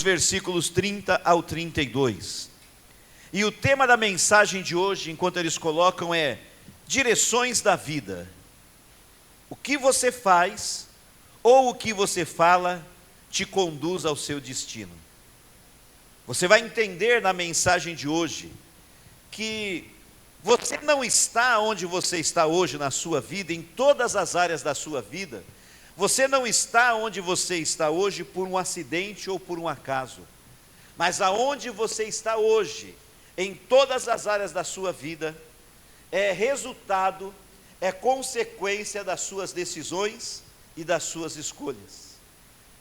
versículos 30 ao 32. E o tema da mensagem de hoje, enquanto eles colocam, é direções da vida. O que você faz ou o que você fala te conduz ao seu destino. Você vai entender na mensagem de hoje que você não está onde você está hoje na sua vida, em todas as áreas da sua vida. Você não está onde você está hoje por um acidente ou por um acaso, mas aonde você está hoje, em todas as áreas da sua vida, é resultado, é consequência das suas decisões e das suas escolhas.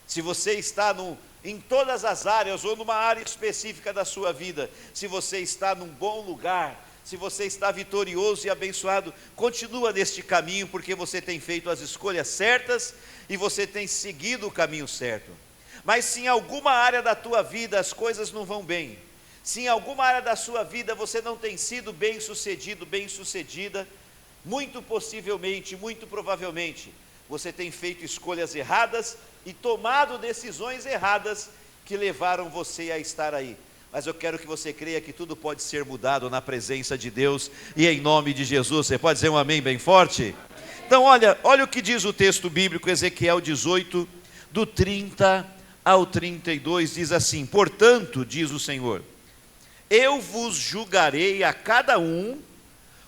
Se você está em todas as áreas ou numa área específica da sua vida, se você está num bom lugar, se você está vitorioso e abençoado, continua neste caminho, porque você tem feito as escolhas certas e você tem seguido o caminho certo. Mas se em alguma área da tua vida as coisas não vão bem, se em alguma área da sua vida você não tem sido bem sucedido, bem sucedida, muito possivelmente, muito provavelmente, você tem feito escolhas erradas e tomado decisões erradas que levaram você a estar aí. Mas eu quero que você creia que tudo pode ser mudado na presença de Deus e em nome de Jesus. Você pode dizer um amém bem forte? Então olha o que diz o texto bíblico, Ezequiel 18, do 30 ao 32, diz assim: portanto, diz o Senhor, eu vos julgarei a cada um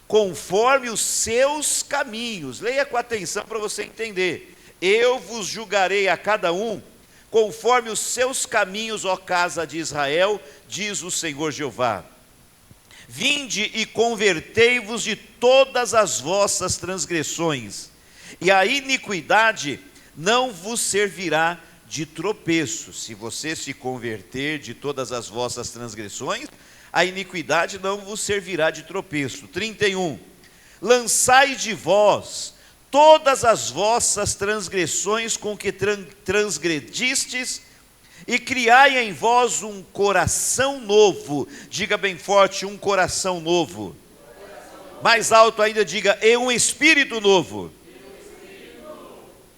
conforme os seus caminhos. Leia com atenção para você entender. Eu vos julgarei a cada um conforme os seus caminhos, ó casa de Israel, diz o Senhor Jeová. Vinde e convertei-vos de todas as vossas transgressões, e a iniquidade não vos servirá de tropeço. Se você se converter de todas as vossas transgressões, a iniquidade não vos servirá de tropeço. 31. Lançai de vós todas as vossas transgressões com que transgredistes, e criai em vós um coração novo. Diga bem forte, um coração novo. Mais alto ainda, diga, e um espírito novo.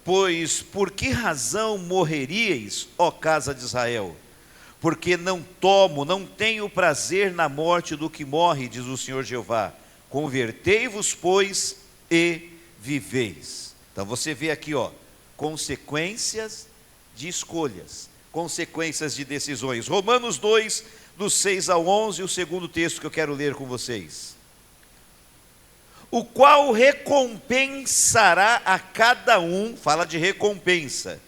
Pois por que razão morreríeis, ó casa de Israel? Porque não tenho prazer na morte do que morre, diz o Senhor Jeová. Convertei-vos, pois, e viveis. Então você vê aqui, consequências de escolhas, consequências de decisões. Romanos 2, do 6 ao 11, o segundo texto que eu quero ler com vocês. O qual recompensará a cada um, fala de recompensa,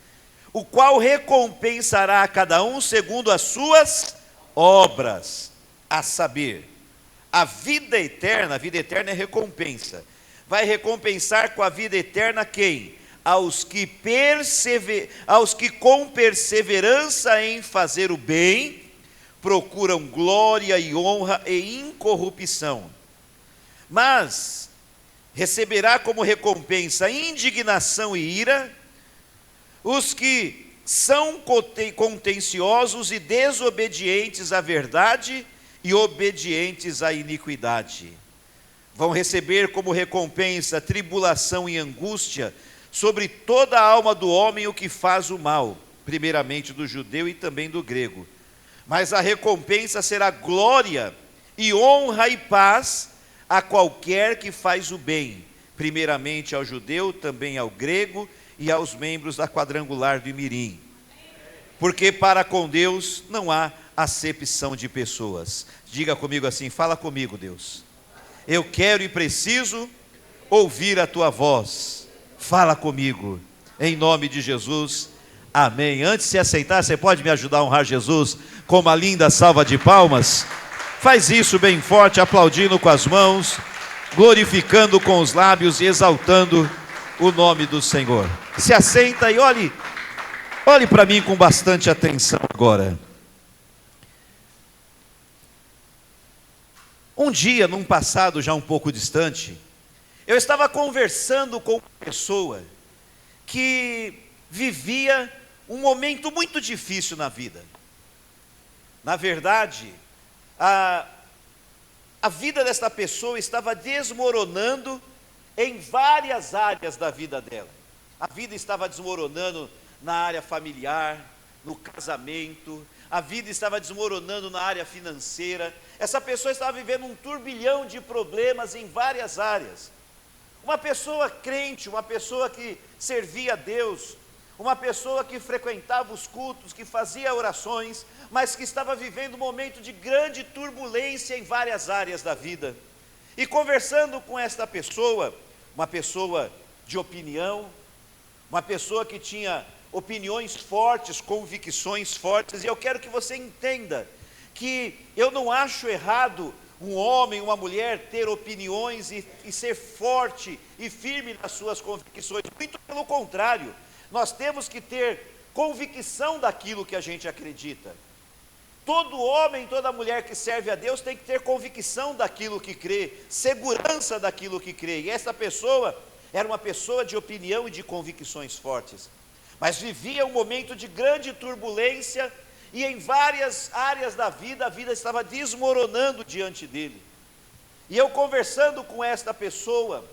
o qual recompensará a cada um segundo as suas obras, a saber, a vida eterna é recompensa. Vai recompensar com a vida eterna quem? Aos que com perseverança em fazer o bem, procuram glória e honra e incorrupção. Mas receberá como recompensa indignação e ira os que são contenciosos e desobedientes à verdade e obedientes à iniquidade. Vão receber como recompensa tribulação e angústia sobre toda a alma do homem o que faz o mal, primeiramente do judeu e também do grego. Mas a recompensa será glória e honra e paz a qualquer que faz o bem, primeiramente ao judeu, também ao grego e aos membros da quadrangular do Mirim. Porque para com Deus não há acepção de pessoas. Diga comigo assim, fala comigo, Deus. Eu quero e preciso ouvir a tua voz. Fala comigo, em nome de Jesus, amém. Antes de se aceitar, você pode me ajudar a honrar Jesus com uma linda salva de palmas? Faz isso bem forte, aplaudindo com as mãos, glorificando com os lábios e exaltando o nome do Senhor. Se assenta e olhe para mim com bastante atenção agora. Um dia, num passado já um pouco distante, eu estava conversando com uma pessoa que vivia um momento muito difícil na vida. Na verdade, a vida desta pessoa estava desmoronando em várias áreas da vida dela. A vida estava desmoronando na área familiar, no casamento, a vida estava desmoronando na área financeira, essa pessoa estava vivendo um turbilhão de problemas em várias áreas. Uma pessoa crente, uma pessoa que servia a Deus, uma pessoa que frequentava os cultos, que fazia orações, mas que estava vivendo um momento de grande turbulência em várias áreas da vida. E conversando com esta pessoa, uma pessoa de opinião, uma pessoa que tinha opiniões fortes, convicções fortes, e eu quero que você entenda que eu não acho errado um homem, uma mulher ter opiniões e ser forte e firme nas suas convicções, muito pelo contrário, nós temos que ter convicção daquilo que a gente acredita. Todo homem, toda mulher que serve a Deus tem que ter convicção daquilo que crê, segurança daquilo que crê, e essa pessoa era uma pessoa de opinião e de convicções fortes, mas vivia um momento de grande turbulência, e em várias áreas da vida, a vida estava desmoronando diante dele. E eu conversando com esta pessoa,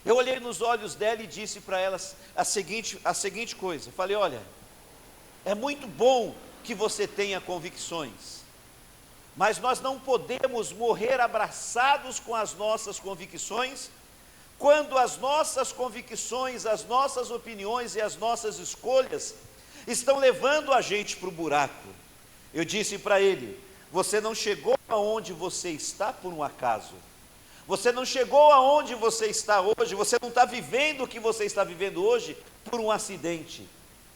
eu olhei nos olhos dela e disse para ela a seguinte coisa, eu falei: olha, é muito bom que você tenha convicções, mas nós não podemos morrer abraçados com as nossas convicções, quando as nossas convicções, as nossas opiniões e as nossas escolhas estão levando a gente para o buraco. Eu disse para ele: você não chegou aonde você está por um acaso, você não chegou aonde você está hoje, você não está vivendo o que você está vivendo hoje por um acidente,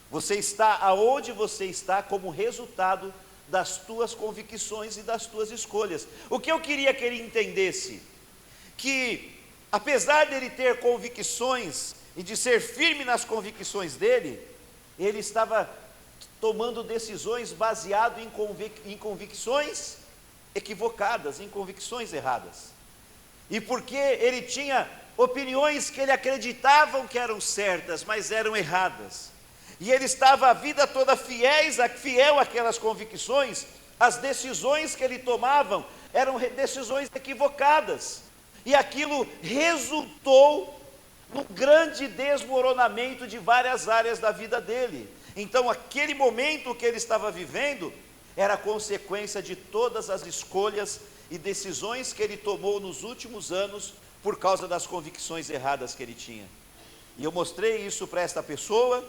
você está aonde você está como resultado das tuas convicções e das tuas escolhas. O que eu queria que ele entendesse, que apesar dele ter convicções e de ser firme nas convicções dele, ele estava tomando decisões baseado em convicções equivocadas, em convicções erradas. E porque ele tinha opiniões que ele acreditava que eram certas, mas eram erradas. E ele estava a vida toda fiel àquelas convicções, as decisões que ele tomava eram decisões equivocadas. E aquilo resultou num grande desmoronamento de várias áreas da vida dele. Então aquele momento que ele estava vivendo era consequência de todas as escolhas e decisões que ele tomou nos últimos anos por causa das convicções erradas que ele tinha. E eu mostrei isso para esta pessoa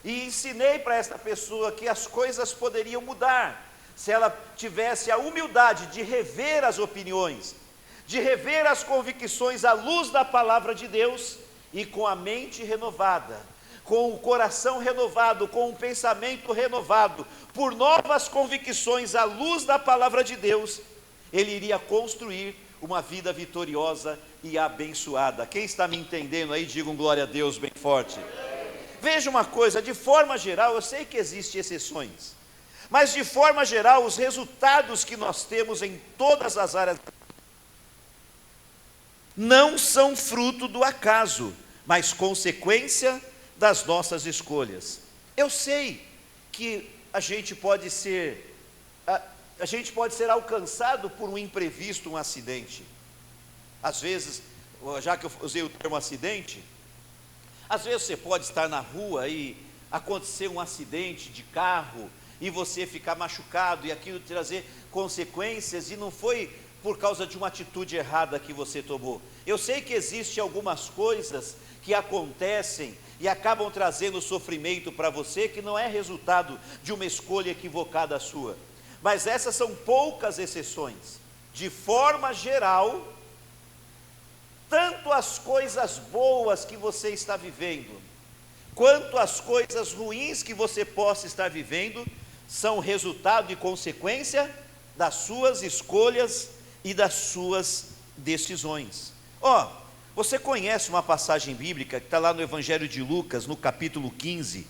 e ensinei para esta pessoa que as coisas poderiam mudar se ela tivesse a humildade de rever as opiniões, de rever as convicções à luz da palavra de Deus, e com a mente renovada, com o coração renovado, com o pensamento renovado, por novas convicções à luz da palavra de Deus, ele iria construir uma vida vitoriosa e abençoada. Quem está me entendendo aí, diga um glória a Deus bem forte. Veja uma coisa, de forma geral, eu sei que existem exceções, mas de forma geral, os resultados que nós temos em todas as áreas não são fruto do acaso, mas consequência das nossas escolhas. Eu sei que a gente pode ser alcançado por um imprevisto, um acidente. Às vezes, já que eu usei o termo acidente, às vezes você pode estar na rua e acontecer um acidente de carro e você ficar machucado e aquilo trazer consequências, e não foi por causa de uma atitude errada que você tomou. Eu sei que existem algumas coisas que acontecem e acabam trazendo sofrimento para você, que não é resultado de uma escolha equivocada sua, mas essas são poucas exceções. De forma geral, tanto as coisas boas que você está vivendo, quanto as coisas ruins que você possa estar vivendo, são resultado e consequência das suas escolhas e das suas decisões. Você conhece uma passagem bíblica que está lá no Evangelho de Lucas, no capítulo 15,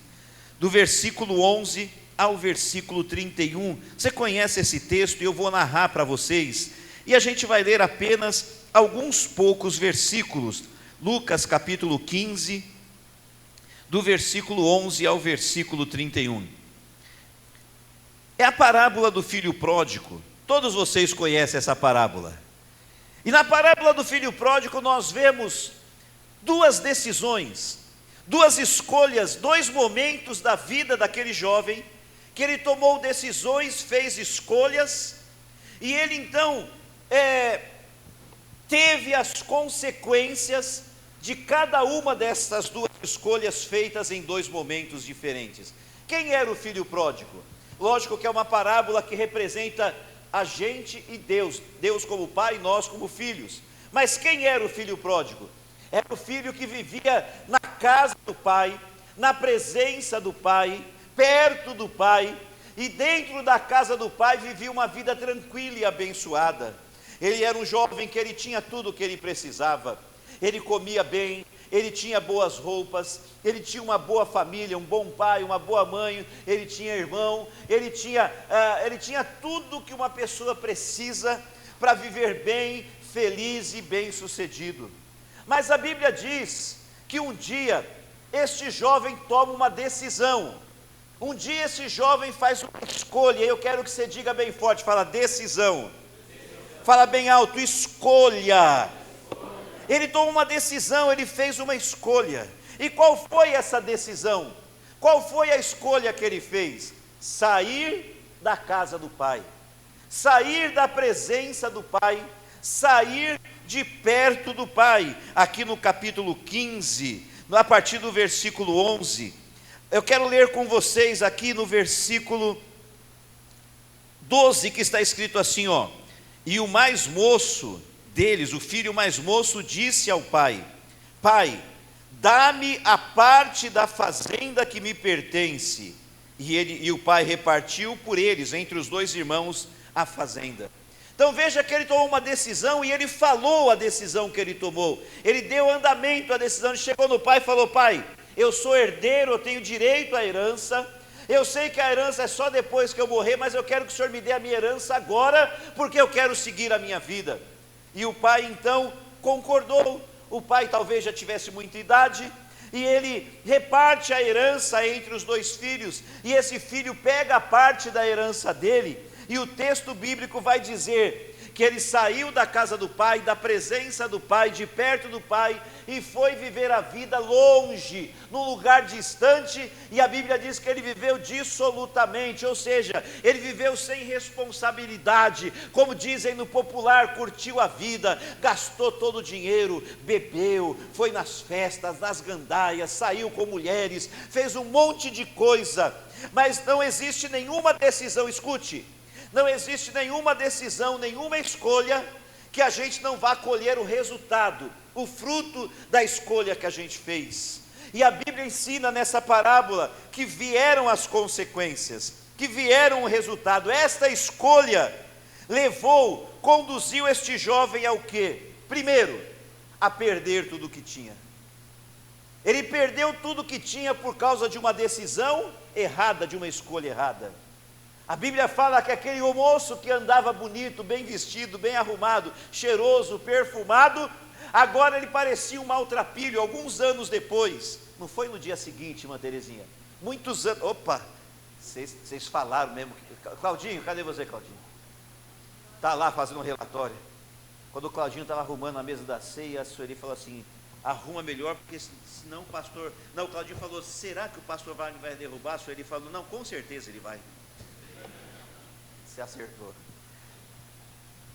do versículo 11 ao versículo 31. Você conhece esse texto e eu vou narrar para vocês, e a gente vai ler apenas alguns poucos versículos. Lucas capítulo 15, do versículo 11 ao versículo 31. É a parábola do filho pródigo. Todos vocês conhecem essa parábola. E na parábola do filho pródigo nós vemos duas decisões, duas escolhas, dois momentos da vida daquele jovem que ele tomou decisões, fez escolhas, e ele então teve as consequências de cada uma dessas duas escolhas feitas em dois momentos diferentes. Quem era o filho pródigo? Lógico que é uma parábola que representa a gente e Deus, Deus como pai e nós como filhos. Mas quem era o filho pródigo? Era o filho que vivia na casa do pai, na presença do pai, perto do pai, e dentro da casa do pai vivia uma vida tranquila e abençoada. Ele era um jovem que ele tinha tudo o que ele precisava, ele comia bem, ele tinha boas roupas, ele tinha uma boa família, um bom pai, uma boa mãe, ele tinha irmão, ele tinha tudo que uma pessoa precisa para viver bem, feliz e bem sucedido. Mas a Bíblia diz que um dia este jovem toma uma decisão, um dia esse jovem faz uma escolha, e eu quero que você diga bem forte, fala decisão, fala bem alto, escolha. Ele tomou uma decisão, ele fez uma escolha. E qual foi essa decisão? Qual foi a escolha que ele fez? Sair da casa do pai, sair da presença do pai, sair de perto do pai. Aqui no capítulo 15, a partir do versículo 11, eu quero ler com vocês aqui no versículo 12, que está escrito assim, ó: e o mais moço deles, o filho mais moço, disse ao pai: pai, dá-me a parte da fazenda que me pertence. E o pai repartiu por eles, entre os dois irmãos, a fazenda. Então veja que ele tomou uma decisão, e ele falou a decisão que ele tomou, ele deu andamento à decisão. Ele chegou no pai e falou: pai, eu sou herdeiro, eu tenho direito à herança, eu sei que a herança é só depois que eu morrer, mas eu quero que o Senhor me dê a minha herança agora, porque eu quero seguir a minha vida. E o pai então concordou. O pai talvez já tivesse muita idade, e ele reparte a herança entre os dois filhos, e esse filho pega a parte da herança dele, e o texto bíblico vai dizer que ele saiu da casa do pai, da presença do pai, de perto do pai, e foi viver a vida longe, num lugar distante, e a Bíblia diz que ele viveu dissolutamente, ou seja, ele viveu sem responsabilidade, como dizem no popular, curtiu a vida, gastou todo o dinheiro, bebeu, foi nas festas, nas gandaias, saiu com mulheres, fez um monte de coisa, mas não existe nenhuma decisão, escute, não existe nenhuma decisão, nenhuma escolha que a gente não vá colher o resultado, o fruto da escolha que a gente fez. E a Bíblia ensina nessa parábola que vieram as consequências, que vieram o resultado. Esta escolha conduziu este jovem ao quê? Primeiro, a perder tudo o que tinha. Ele perdeu tudo o que tinha por causa de uma decisão errada, de uma escolha errada. A Bíblia fala que aquele moço que andava bonito, bem vestido, bem arrumado, cheiroso, perfumado, agora ele parecia um maltrapilho. Alguns anos depois, não foi no dia seguinte, irmã Terezinha, muitos anos, opa, vocês falaram mesmo, Claudinho, cadê você, Claudinho? Está lá fazendo um relatório. Quando o Claudinho estava arrumando a mesa da ceia, a senhora falou assim: arruma melhor, porque senão o pastor, não, o Claudinho falou: será que o pastor vai derrubar? A senhora falou: não, com certeza ele vai. Você acertou.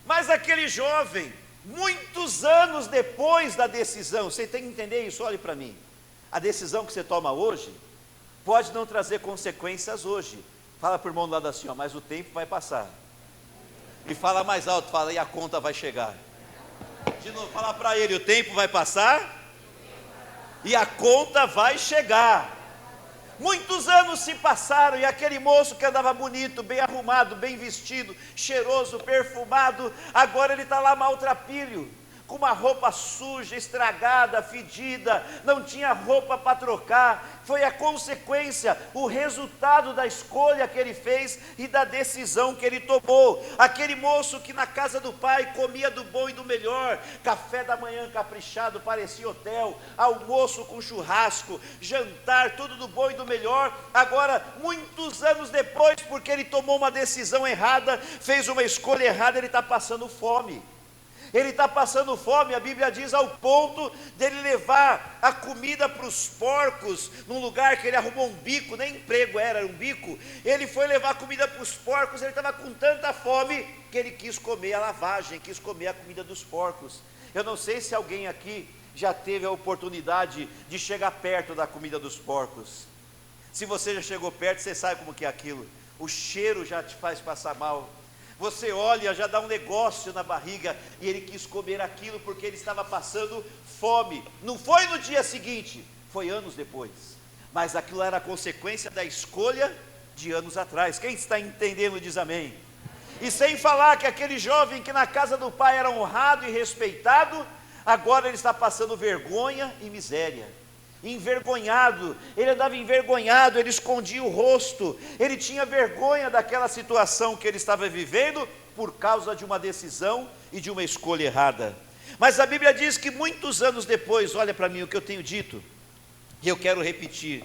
Mas aquele jovem, muitos anos depois da decisão, você tem que entender isso, olhe para mim, a decisão que você toma hoje, pode não trazer consequências hoje, fala para o irmão do lado assim, ó, mas o tempo vai passar, e fala mais alto, fala, e a conta vai chegar, de novo, fala para ele, o tempo vai passar, e a conta vai chegar. Muitos anos se passaram, e aquele moço que andava bonito, bem arrumado, bem vestido, cheiroso, perfumado, agora ele está lá maltrapilho, com uma roupa suja, estragada, fedida, não tinha roupa para trocar. Foi a consequência, o resultado da escolha que ele fez e da decisão que ele tomou. Aquele moço que na casa do pai comia do bom e do melhor, café da manhã caprichado, parecia hotel, almoço com churrasco, jantar, tudo do bom e do melhor. Agora, muitos anos depois, porque ele tomou uma decisão errada, fez uma escolha errada, ele está passando fome. Ele está passando fome, a Bíblia diz, ao ponto dele levar a comida para os porcos, num lugar que ele arrumou um bico, nem emprego era um bico. Ele foi levar comida para os porcos, ele estava com tanta fome que ele quis comer a lavagem, quis comer a comida dos porcos. Eu não sei se alguém aqui já teve a oportunidade de chegar perto da comida dos porcos. Se você já chegou perto, você sabe como que é aquilo. O cheiro já te faz passar mal. Você olha, já dá um negócio na barriga, e ele quis comer aquilo porque ele estava passando fome. Não foi no dia seguinte, foi anos depois. Mas aquilo era a consequência da escolha de anos atrás. Quem está entendendo diz amém. E sem falar que aquele jovem que na casa do pai era honrado e respeitado, agora ele está passando vergonha e miséria. Envergonhado, ele andava envergonhado, ele escondia o rosto, ele tinha vergonha daquela situação que ele estava vivendo por causa de uma decisão e de uma escolha errada. Mas a Bíblia diz que muitos anos depois, olha para mim o que eu tenho dito, e eu quero repetir,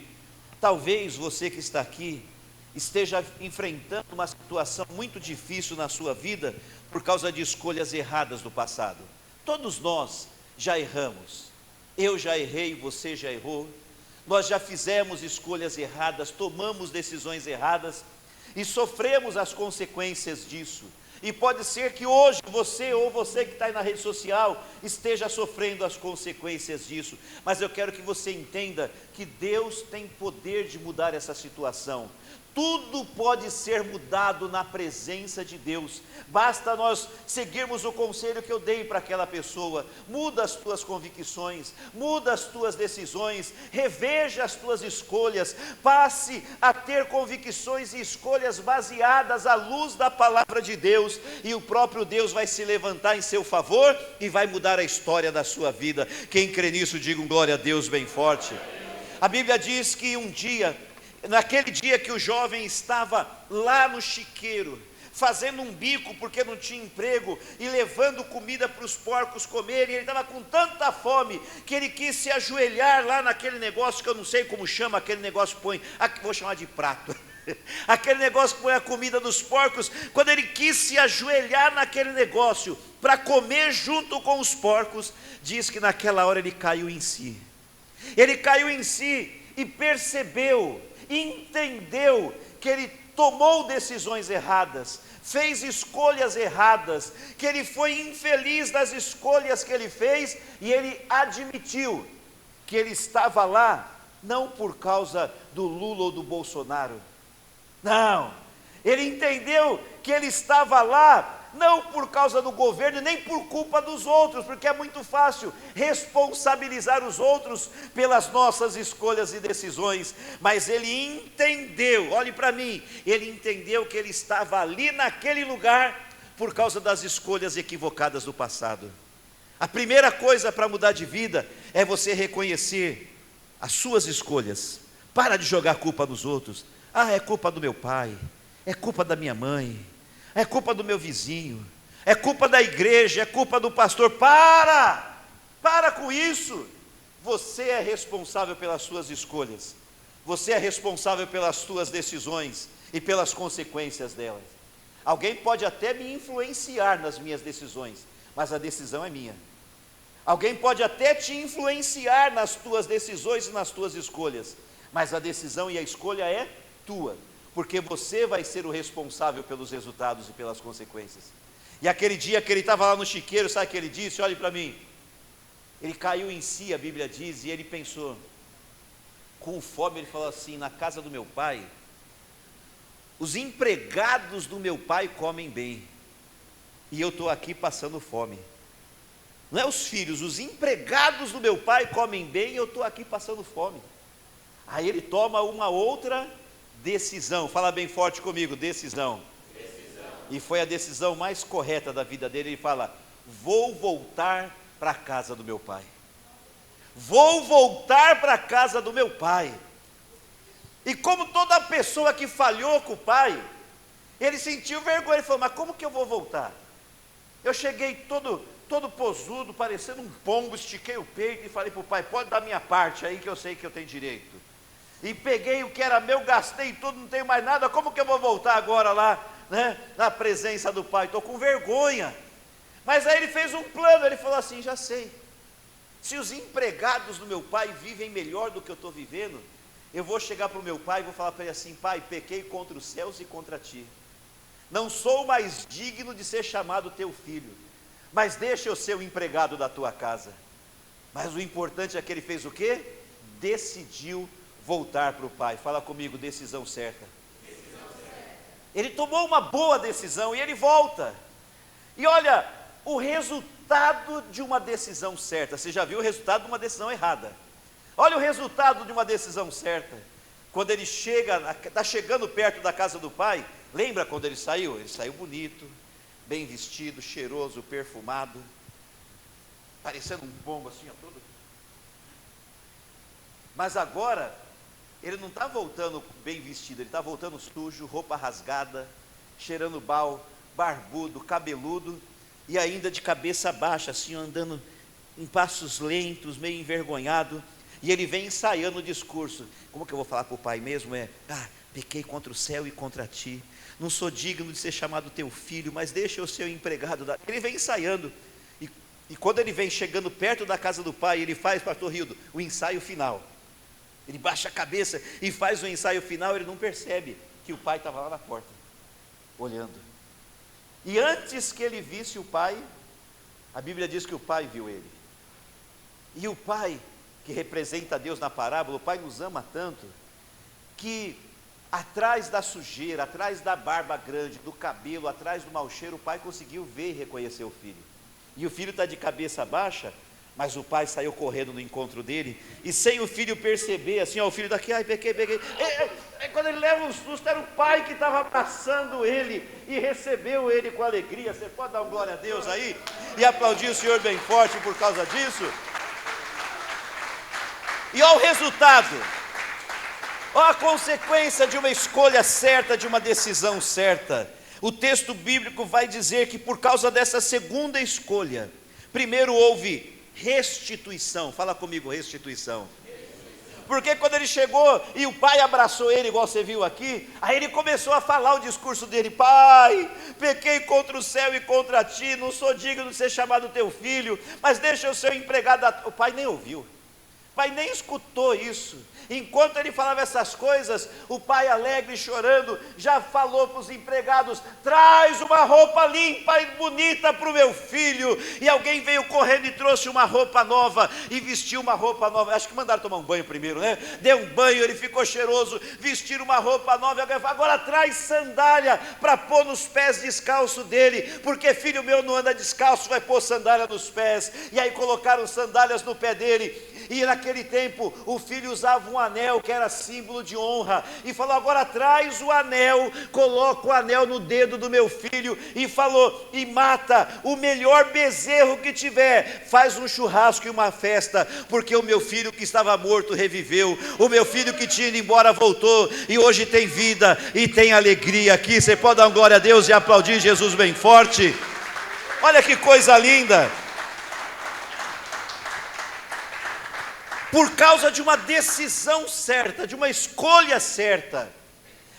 talvez você que está aqui esteja enfrentando uma situação muito difícil na sua vida por causa de escolhas erradas do passado. Todos nós já erramos. Eu já errei, você já errou, nós já fizemos escolhas erradas, tomamos decisões erradas e sofremos as consequências disso. E pode ser que hoje você ou você que está aí na rede social esteja sofrendo as consequências disso, mas eu quero que você entenda que Deus tem poder de mudar essa situação. Tudo pode ser mudado na presença de Deus, basta nós seguirmos o conselho que eu dei para aquela pessoa. Muda as tuas convicções, muda as tuas decisões, reveja as tuas escolhas, passe a ter convicções e escolhas baseadas à luz da palavra de Deus, e o próprio Deus vai se levantar em seu favor e vai mudar a história da sua vida. Quem crê nisso, diga um glória a Deus bem forte. A Bíblia diz que um dia, naquele dia que o jovem estava lá no chiqueiro, fazendo um bico porque não tinha emprego, e levando comida para os porcos comerem, ele estava com tanta fome, que ele quis se ajoelhar lá naquele negócio, que eu não sei como chama, aquele negócio que põe, vou chamar de prato, aquele negócio que põe a comida dos porcos. Quando ele quis se ajoelhar naquele negócio, para comer junto com os porcos, diz que naquela hora ele caiu em si, e percebeu, entendeu que ele tomou decisões erradas, fez escolhas erradas, que ele foi infeliz das escolhas que ele fez, e ele admitiu que ele estava lá não por causa do Lula ou do Bolsonaro, não, ele entendeu que ele estava lá não por causa do governo, nem por culpa dos outros, porque é muito fácil responsabilizar os outros pelas nossas escolhas e decisões, mas ele entendeu, olhe para mim, ele entendeu que ele estava ali naquele lugar por causa das escolhas equivocadas do passado. A primeira coisa para mudar de vida é você reconhecer as suas escolhas. Para de jogar culpa nos outros. É culpa do meu pai, é culpa da minha mãe, é culpa do meu vizinho, é culpa da igreja, é culpa do pastor. Para com isso. Você é responsável pelas suas escolhas, você é responsável pelas suas decisões e pelas consequências delas. Alguém pode até me influenciar nas minhas decisões, mas a decisão é minha. Alguém pode até te influenciar nas tuas decisões e nas tuas escolhas, mas a decisão e a escolha é tua, porque você vai ser o responsável pelos resultados e pelas consequências. E aquele dia que ele estava lá no chiqueiro, sabe o que ele disse? Olhe para mim, ele caiu em si, a Bíblia diz, e ele pensou, com fome, ele falou assim: na casa do meu pai, os empregados do meu pai comem bem, e eu estou aqui passando fome. Não é os filhos, os empregados do meu pai comem bem, e eu estou aqui passando fome. Aí ele toma uma outra decisão, fala bem forte comigo, decisão. E foi a decisão mais correta da vida dele. Ele fala: vou voltar para a casa do meu pai, vou voltar para a casa do meu pai. E como toda pessoa que falhou com o pai, ele sentiu vergonha, ele falou: mas como que eu vou voltar? Eu cheguei todo posudo, parecendo um pombo, estiquei o peito e falei para o pai: pode dar minha parte aí que eu sei que eu tenho direito. E peguei o que era meu, gastei tudo, não tenho mais nada, como que eu vou voltar agora lá, né, na presença do pai? Estou com vergonha. Mas aí ele fez um plano, ele falou assim: já sei, se os empregados do meu pai vivem melhor do que eu estou vivendo, eu vou chegar para o meu pai e vou falar para ele assim: pai, pequei contra os céus e contra ti, não sou mais digno de ser chamado teu filho, mas deixa eu ser o empregado da tua casa. Mas o importante é que ele fez o quê? Decidiu voltar para o pai. Fala comigo, decisão certa. Ele tomou uma boa decisão e ele volta. E olha, o resultado de uma decisão certa, você já viu o resultado de uma decisão errada. Olha o resultado de uma decisão certa. Quando ele está chegando perto da casa do pai, lembra quando ele saiu? Ele saiu bonito, bem vestido, cheiroso, perfumado, parecendo um pombo assim, ó, todo. Mas agora, ele não está voltando bem vestido, ele está voltando sujo, roupa rasgada, cheirando mal, barbudo, cabeludo, e ainda de cabeça baixa, assim, andando em passos lentos, meio envergonhado, e ele vem ensaiando o discurso. Como que eu vou falar para o pai mesmo? Pequei contra o céu e contra ti, não sou digno de ser chamado teu filho, mas deixa eu ser o empregado da... Ele vem ensaiando, e quando ele vem chegando perto da casa do pai, ele faz, pastor Rildo, o ensaio final. Ele baixa a cabeça e faz o ensaio final. Ele não percebe que o pai estava lá na porta, olhando. E antes que ele visse o pai, a Bíblia diz que o pai viu ele. E o pai, que representa Deus na parábola, o pai nos ama tanto, que atrás da sujeira, atrás da barba grande, do cabelo, atrás do mau cheiro, o pai conseguiu ver e reconhecer o filho. E o filho está de cabeça baixa, mas o pai saiu correndo no encontro dele, e sem o filho perceber, assim, ó, o filho daqui, pequei. Quando ele leva um susto, era o pai que estava abraçando ele, e recebeu ele com alegria. Você pode dar um glória a Deus aí, e aplaudir o Senhor bem forte por causa disso? E olha o resultado, olha a consequência de uma escolha certa, de uma decisão certa. O texto bíblico vai dizer que por causa dessa segunda escolha, primeiro houve restituição. Fala comigo, restituição. Porque quando ele chegou e o pai abraçou ele, igual você viu aqui, aí ele começou a falar o discurso dele: pai, pequei contra o céu e contra ti, não sou digno de ser chamado teu filho, mas deixa eu ser o empregado. O pai nem ouviu, o pai nem escutou isso. Enquanto ele falava essas coisas, o pai, alegre e chorando, já falou para os empregados: traz uma roupa limpa e bonita para o meu filho. E alguém veio correndo e trouxe uma roupa nova, e vestiu uma roupa nova. Acho que mandaram tomar um banho primeiro, né? Deu um banho, ele ficou cheiroso, vestiram uma roupa nova. E alguém falou: agora traz sandália para pôr nos pés descalço dele, porque filho meu não anda descalço, vai pôr sandália nos pés. E aí colocaram sandálias no pé dele. E naquele tempo o filho usava um anel que era símbolo de honra, e falou: agora traz o anel, coloca o anel no dedo do meu filho, e falou: e mata o melhor bezerro que tiver, faz um churrasco e uma festa, porque o meu filho que estava morto reviveu, o meu filho que tinha ido embora voltou, e hoje tem vida e tem alegria aqui. Você pode dar uma glória a Deus e aplaudir Jesus bem forte? Olha que coisa linda. Por causa de uma decisão certa, de uma escolha certa,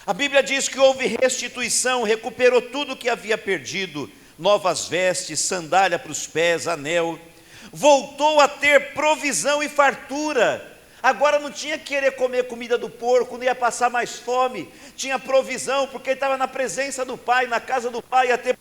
a Bíblia diz que houve restituição, recuperou tudo o que havia perdido, novas vestes, sandália para os pés, anel, voltou a ter provisão e fartura. Agora não tinha que querer comer comida do porco, não ia passar mais fome, tinha provisão, porque ele estava na presença do pai, na casa do pai, ia ter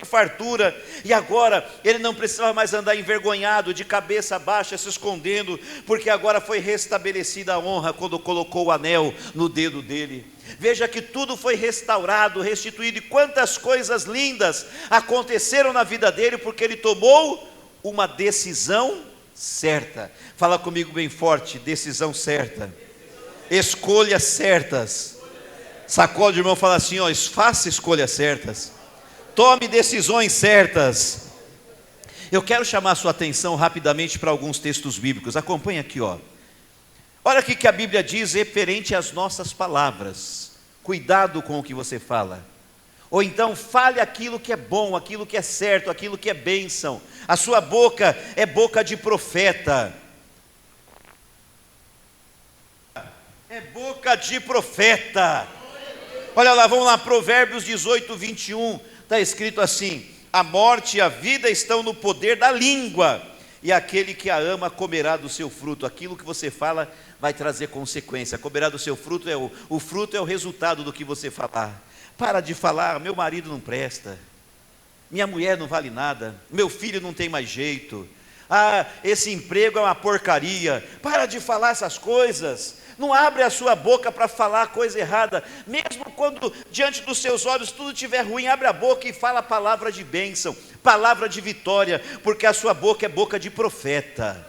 fartura. E agora ele não precisava mais andar envergonhado, de cabeça baixa, se escondendo, porque agora foi restabelecida a honra quando colocou o anel no dedo dele. Veja que tudo foi restaurado, restituído, e quantas coisas lindas aconteceram na vida dele, porque ele tomou uma decisão certa. Fala comigo bem forte: decisão certa, escolhas certas. Sacode o irmão, fala assim: ó, faça escolhas certas, tome decisões certas. Eu quero chamar a sua atenção rapidamente para alguns textos bíblicos. Acompanhe aqui, ó. Olha o que a Bíblia diz referente às nossas palavras. Cuidado com o que você fala. Ou então fale aquilo que é bom, aquilo que é certo, aquilo que é bênção. A sua boca é boca de profeta. É boca de profeta. Olha lá, vamos lá, Provérbios 18, 21. Está escrito assim: a morte e a vida estão no poder da língua, e aquele que a ama comerá do seu fruto. Aquilo que você fala vai trazer consequência. Comerá do seu fruto, o fruto é o resultado do que você falar. Para de falar, meu marido não presta, minha mulher não vale nada, meu filho não tem mais jeito, esse emprego é uma porcaria. Para de falar essas coisas. Não abre a sua boca para falar coisa errada, mesmo quando diante dos seus olhos tudo estiver ruim. Abre a boca e fala palavra de bênção, palavra de vitória, porque a sua boca é boca de profeta.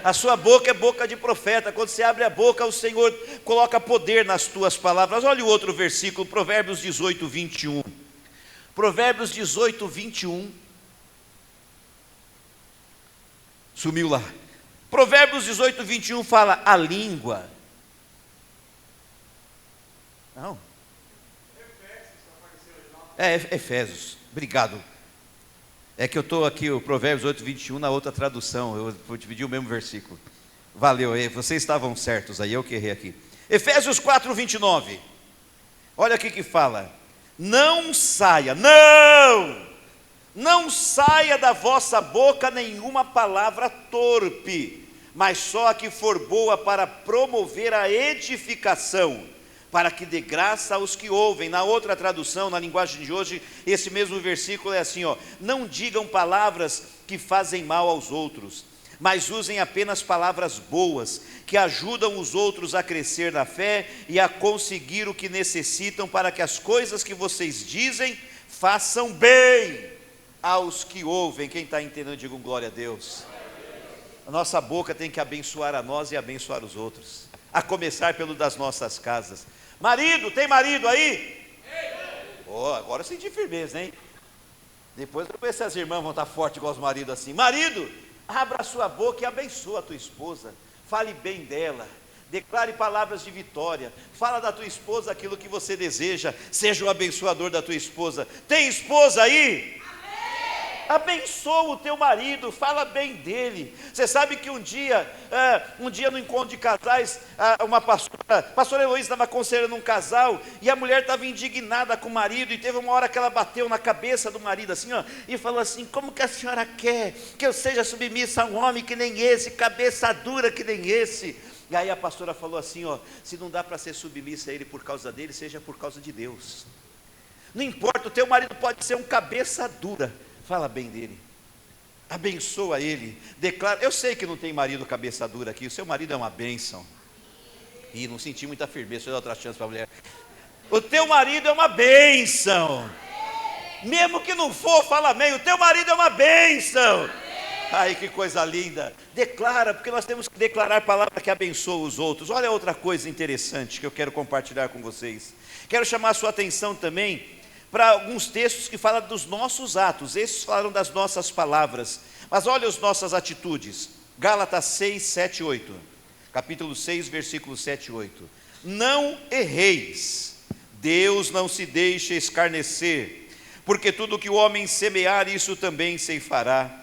A sua boca é boca de profeta. Quando você abre a boca, o Senhor coloca poder nas tuas palavras. Olha o outro versículo, Provérbios 18, 21. Provérbios 18, 21. Sumiu lá. Provérbios 18, 21 fala: a língua. Não. Efésios. Obrigado. É que eu estou aqui, o Provérbios 8, 21, na outra tradução. Eu vou dividir o mesmo versículo. Valeu, vocês estavam certos aí, eu que errei aqui. Efésios 4, 29. Olha aqui que fala: não saia da vossa boca nenhuma palavra torpe, mas só a que for boa para promover a edificação, para que dê graça aos que ouvem. Na outra tradução, na linguagem de hoje, esse mesmo versículo é assim, não digam palavras que fazem mal aos outros, mas usem apenas palavras boas, que ajudam os outros a crescer na fé e a conseguir o que necessitam, para que as coisas que vocês dizem façam bem aos que ouvem. Quem está entendendo, diga glória a Deus. A nossa boca tem que abençoar a nós e abençoar os outros, a começar pelo das nossas casas. Marido, tem marido aí? Agora eu senti firmeza, hein? Depois eu ver se as irmãs vão estar fortes igual os maridos assim. Marido, abra a sua boca e abençoa a tua esposa. Fale bem dela, declare palavras de vitória. Fala da tua esposa aquilo que você deseja. Seja o abençoador da tua esposa. Tem esposa aí? Abençoa o teu marido, fala bem dele. Você sabe que um dia no encontro de casais, uma pastora Heloísa estava aconselhando um casal, e a mulher estava indignada com o marido, e teve uma hora que ela bateu na cabeça do marido assim, e falou assim: como que a senhora quer que eu seja submissa a um homem que nem esse, cabeça dura que nem esse? E aí a pastora falou assim, se não dá para ser submissa a ele por causa dele, seja por causa de Deus. Não importa, o teu marido pode ser um cabeça dura, fala bem dele, abençoa ele, declara. Eu sei que não tem marido cabeça dura aqui, o seu marido é uma bênção. E não senti muita firmeza, deixa eu dar outra chance para a mulher. O teu marido é uma bênção, mesmo que não for, fala amém. O teu marido é uma bênção. Ai, que coisa linda. Declara, porque nós temos que declarar palavra que abençoa os outros. Olha outra coisa interessante que eu quero compartilhar com vocês. Quero chamar a sua atenção também para alguns textos que falam dos nossos atos. Esses falam das nossas palavras, mas olha as nossas atitudes. Gálatas 6, 7, 8. Capítulo 6, versículo 7 e 8. Não erreis, Deus não se deixa escarnecer, porque tudo que o homem semear, isso também ceifará.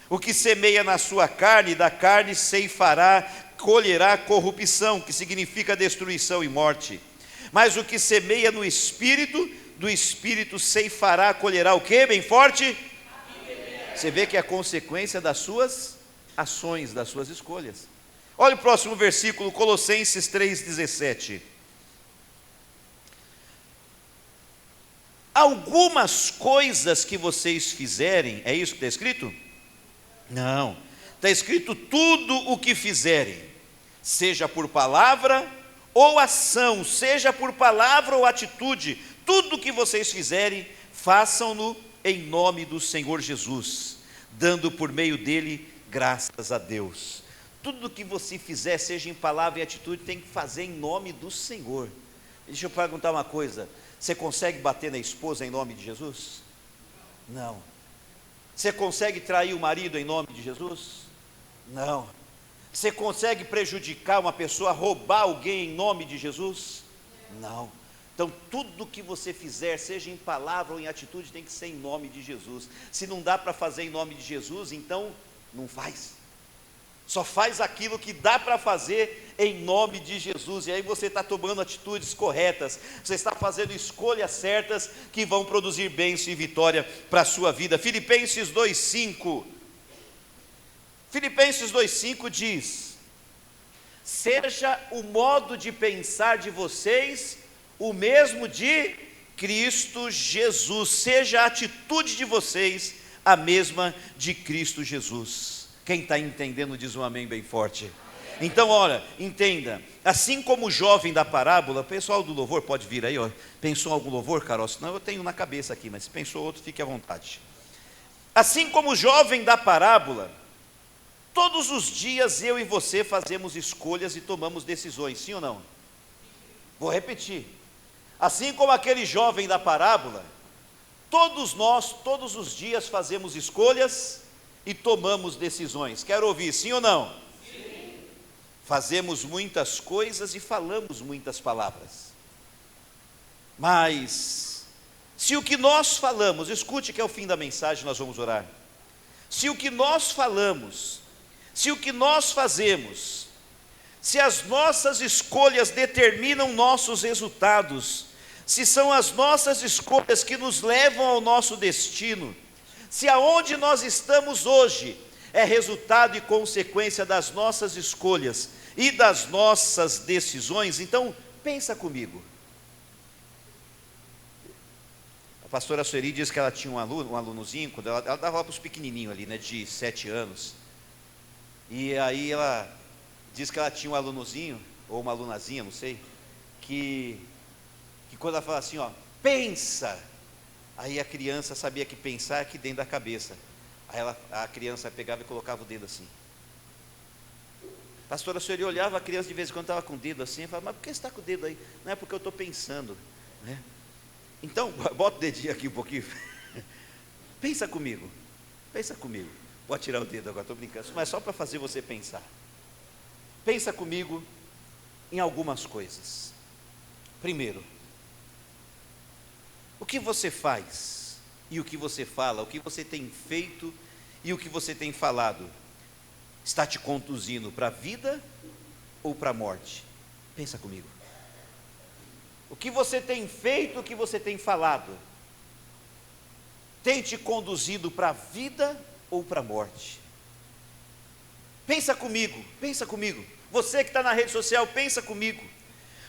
O que semeia na sua carne, da carne ceifará, colherá corrupção, que significa destruição e morte. Mas o que semeia no Espírito, do Espírito ceifará, colherá o quê? Bem forte. Você vê que é a consequência das suas ações, das suas escolhas. Olha o próximo versículo, Colossenses 3,17. Algumas coisas que vocês fizerem, é isso que está escrito? Não, está escrito tudo o que fizerem, seja por palavra ou ação, seja por palavra ou atitude, tudo o que vocês fizerem, façam-no em nome do Senhor Jesus, dando por meio dele graças a Deus. Tudo o que você fizer, seja em palavra e atitude, tem que fazer em nome do Senhor. Deixa eu perguntar uma coisa: você consegue bater na esposa em nome de Jesus? Não. Você consegue trair o marido em nome de Jesus? Não. Você consegue prejudicar uma pessoa, roubar alguém em nome de Jesus? Não. Então tudo que você fizer, seja em palavra ou em atitude, tem que ser em nome de Jesus. Se não dá para fazer em nome de Jesus, então não faz. Só faz aquilo que dá para fazer em nome de Jesus. E aí você está tomando atitudes corretas, você está fazendo escolhas certas que vão produzir bênção e vitória para a sua vida. Filipenses 2,5. Filipenses 2,5 diz: seja o modo de pensar de vocês o mesmo de Cristo Jesus. Seja a atitude de vocês a mesma de Cristo Jesus. Quem está entendendo diz um amém bem forte. Então, olha, entenda, assim como o jovem da parábola, o pessoal do louvor pode vir aí, ó. Pensou em algum louvor, Carol? Senão eu tenho na cabeça aqui, mas se pensou outro, fique à vontade. Assim como o jovem da parábola, todos os dias eu e você fazemos escolhas e tomamos decisões, sim ou não? Vou repetir. Assim como aquele jovem da parábola, todos nós, todos os dias fazemos escolhas e tomamos decisões. Quero ouvir, sim ou não? Sim. Fazemos muitas coisas e falamos muitas palavras. Mas, se o que nós falamos, escute que é o fim da mensagem, nós vamos orar. Se o que nós falamos, se o que nós fazemos, se as nossas escolhas determinam nossos resultados, se são as nossas escolhas que nos levam ao nosso destino, se aonde nós estamos hoje é resultado e consequência das nossas escolhas e das nossas decisões, então pensa comigo. A pastora Sueli diz que ela tinha um alunozinho, quando ela dava aula para os pequenininhos ali, né, de 7 anos, e aí ela diz que ela tinha um alunozinho, ou uma alunazinha, não sei, que quando ela fala assim, ó, pensa, aí a criança sabia que pensar é aqui dentro da cabeça. Aí a criança pegava e colocava o dedo assim. A pastora Sueli olhava a criança de vez em quando estava com o dedo assim, e falava, mas por que você está com o dedo aí? Não é porque eu estou pensando, né? Então, bota o dedinho aqui um pouquinho. Pensa comigo. Pode tirar o dedo agora, estou brincando, mas só para fazer você pensar. Pensa comigo em algumas coisas. Primeiro, o que você faz e o que você fala, o que você tem feito e o que você tem falado, está te conduzindo para a vida ou para a morte? Pensa comigo. O que você tem feito, o que você tem falado, tem te conduzido para a vida ou para a morte? Pensa comigo. Você que está na rede social, pensa comigo.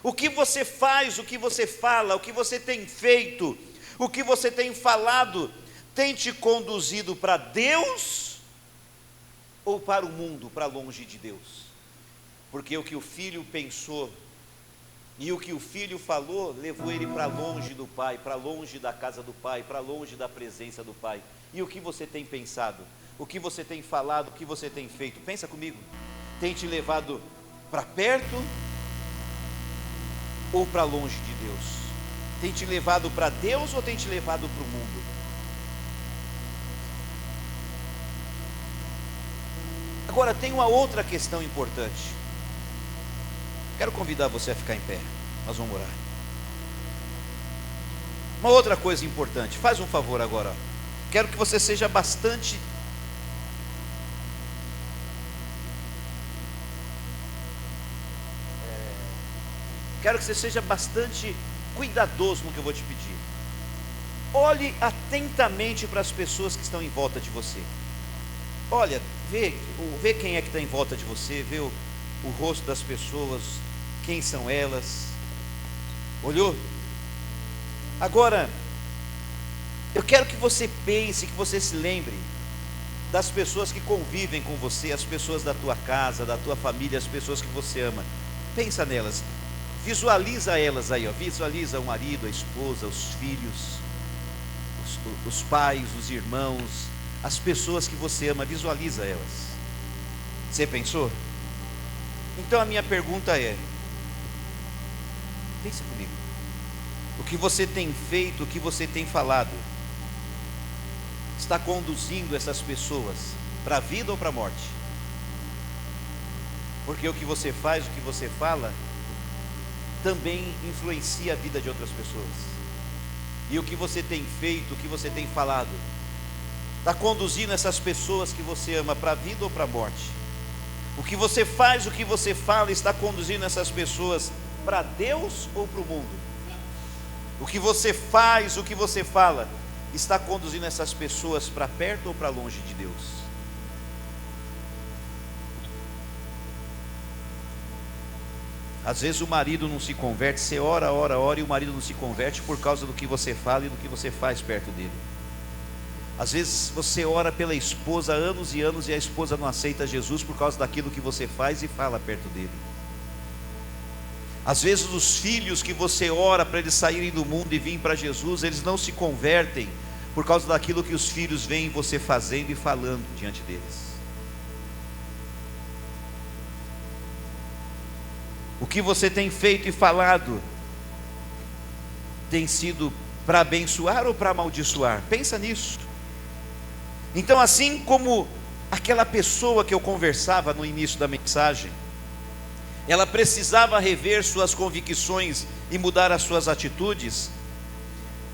O que você faz, o que você fala, o que você tem feito, o que você tem falado, tem te conduzido para Deus ou para o mundo, para longe de Deus? Porque o que o filho pensou e o que o filho falou, levou ele para longe do pai, para longe da casa do pai, para longe da presença do pai. E o que você tem pensado, o que você tem falado, o que você tem feito? Pensa comigo. Tem te levado para perto ou para longe de Deus? Tem te levado para Deus ou tem te levado para o mundo? Agora tem uma outra questão importante. Quero convidar você a ficar em pé. Nós vamos orar. Uma outra coisa importante. Faz um favor agora. Quero que você seja bastante cuidadoso no que eu vou te pedir. Olhe atentamente para as pessoas que estão em volta de você. Olha, vê quem é que está em volta de você, vê o rosto das pessoas, quem são elas. Olhou? Agora, eu quero que você pense, que você se lembre das pessoas que convivem com você, as pessoas da tua casa, da tua família, as pessoas que você ama. Pensa nelas. Visualiza elas aí, ó. Visualiza o marido, a esposa, os filhos, os pais, os irmãos, as pessoas que você ama. Visualiza elas. Você pensou? Então a minha pergunta é: pensa comigo. O que você tem feito, o que você tem falado, está conduzindo essas pessoas para a vida ou para a morte? Porque o que você faz, o que você fala, também influencia a vida de outras pessoas. E o que você tem feito, o que você tem falado, está conduzindo essas pessoas que você ama para a vida ou para a morte? O que você faz, o que você fala, está conduzindo essas pessoas para Deus ou para o mundo? O que você faz, o que você fala, está conduzindo essas pessoas para perto ou para longe de Deus? Às vezes o marido não se converte, você ora, e o marido não se converte por causa do que você fala e do que você faz perto dele. Às vezes você ora pela esposa há anos e anos e a esposa não aceita Jesus por causa daquilo que você faz e fala perto dele. Às vezes os filhos que você ora para eles saírem do mundo e virem para Jesus, eles não se convertem por causa daquilo que os filhos veem você fazendo e falando diante deles. O que você tem feito e falado tem sido para abençoar ou para amaldiçoar? Pensa nisso. Então, assim como aquela pessoa que eu conversava no início da mensagem, ela precisava rever suas convicções e mudar as suas atitudes,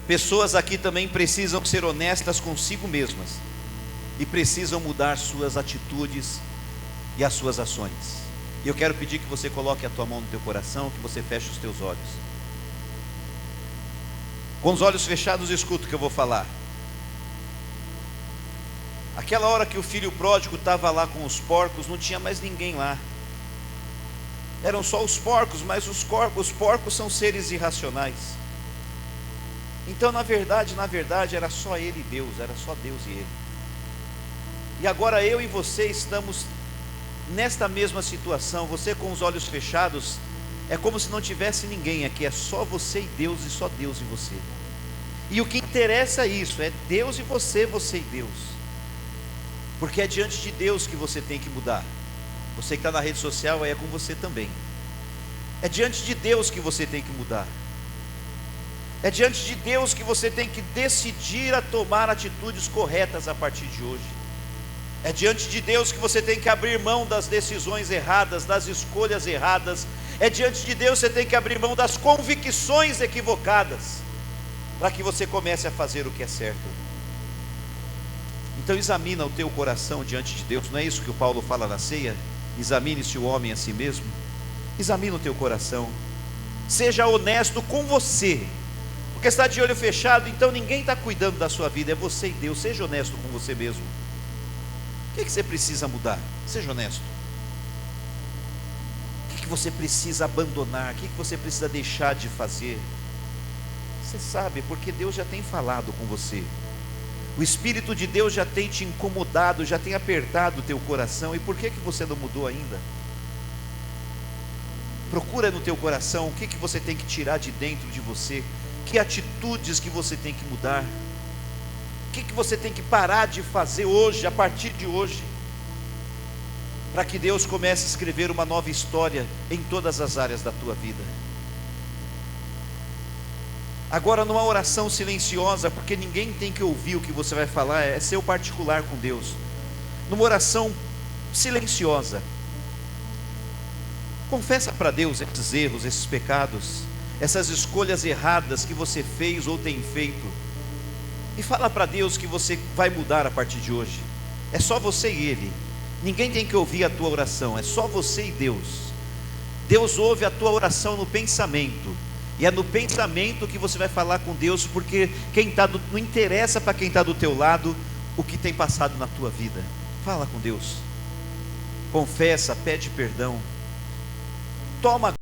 pessoas aqui também precisam ser honestas consigo mesmas e precisam mudar suas atitudes e as suas ações. E eu quero pedir que você coloque a tua mão no teu coração, que você feche os teus olhos. Com os olhos fechados, escuta o que eu vou falar. Aquela hora que o filho pródigo estava lá com os porcos, não tinha mais ninguém lá. Eram só os porcos, mas os porcos são seres irracionais. Então, na verdade, era só ele e Deus, era só Deus e ele. E agora eu e você estamos nesta mesma situação, você com os olhos fechados, é como se não tivesse ninguém aqui, é só você e Deus, e só Deus e você. E o que interessa é isso, é Deus e você e Deus. Porque é diante de Deus que você tem que mudar. Você que está na rede social, é com você também. É diante de Deus que você tem que mudar. É diante de Deus que você tem que decidir a tomar atitudes corretas a partir de hoje. É diante de Deus que você tem que abrir mão das decisões erradas, das escolhas erradas. É diante de Deus que você tem que abrir mão das convicções equivocadas, para que você comece a fazer o que é certo. Então examina o teu coração diante de Deus. Não é isso que o Paulo fala na ceia? Examine-se o homem a si mesmo. Examina o teu coração. Seja honesto com você. Porque está de olho fechado, então ninguém está cuidando da sua vida, é você e Deus. Seja honesto com você mesmo. O que você precisa mudar? Seja honesto. O que você precisa abandonar? O que você precisa deixar de fazer? Você sabe, porque Deus já tem falado com você. O Espírito de Deus já tem te incomodado, já tem apertado o teu coração. E por que você não mudou ainda? Procura no teu coração o que você tem que tirar de dentro de você. Que atitudes que você tem que mudar. O que você tem que parar de fazer hoje, a partir de hoje, para que Deus comece a escrever uma nova história em todas as áreas da tua vida. Agora, numa oração silenciosa, porque ninguém tem que ouvir o que você vai falar, é seu particular com Deus. Numa oração silenciosa, confessa para Deus esses erros, esses pecados, essas escolhas erradas que você fez ou tem feito, e fala para Deus que você vai mudar a partir de hoje. É só você e Ele. Ninguém tem que ouvir a tua oração, é só você e Deus. Deus ouve a tua oração no pensamento, e é no pensamento que você vai falar com Deus, porque não interessa para quem está do teu lado o que tem passado na tua vida. Fala com Deus, confessa, pede perdão, toma